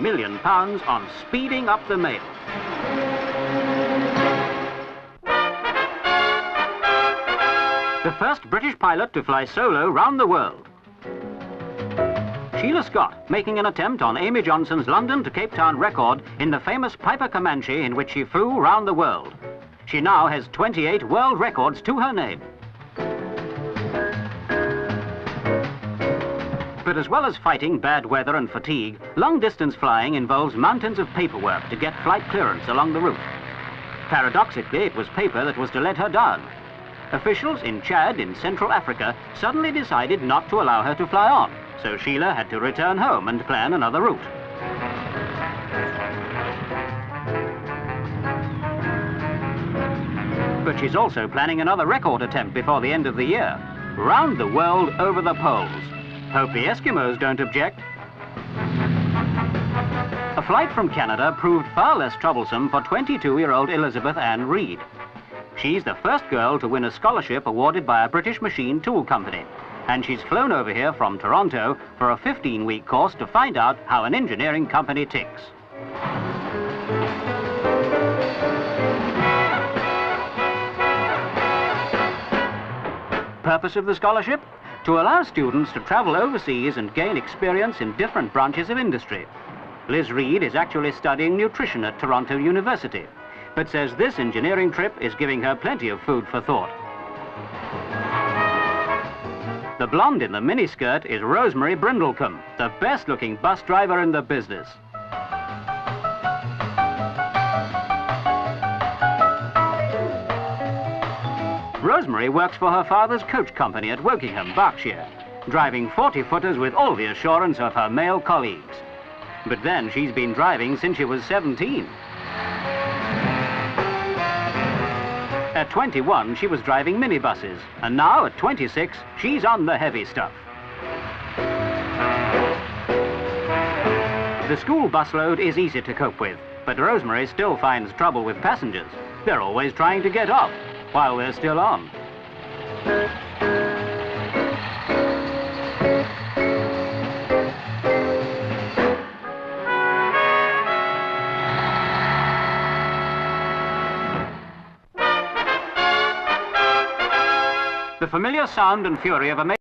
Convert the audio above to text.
million on speeding up the mail. The first British pilot to fly solo round the world. Sheila Scott making an attempt on Amy Johnson's London to Capetown record in the famous Piper Comanche in which she flew round the world. She now has 28 world records to her name. But as well as fighting bad weather and fatigue, long-distance flying involves mountains of paperwork to get flight clearance along the route. Paradoxically, it was paper that was to let her down. Officials in Chad, in Central Africa, suddenly decided not to allow her to fly on, so Sheila had to return home and plan another route. But she's also planning another record attempt before the end of the year. Round the world over the poles. Hope the Eskimos don't object. A flight from Canada proved far less troublesome for 22-year-old Elizabeth Ann Reid. She's the first girl to win a scholarship awarded by a British machine tool company. And she's flown over here from Toronto for a 15-week course to find out how an engineering company ticks. Purpose of the scholarship? To allow students to travel overseas and gain experience in different branches of industry. Liz Reid is actually studying nutrition at Toronto University, but says this engineering trip is giving her plenty of food for thought. The blonde in the miniskirt is Rosemary Brimblecombe, the best-looking bus driver in the business. Rosemary works for her father's coach company at Wokingham, Berkshire, driving 40-footers with all the assurance of her male colleagues. But then she's been driving since she was 17. At 21, she was driving minibuses, and now at 26, she's on the heavy stuff. The school busload is easy to cope with, but Rosemary still finds trouble with passengers. They're always trying to get off while they're still on. The familiar sound and fury of a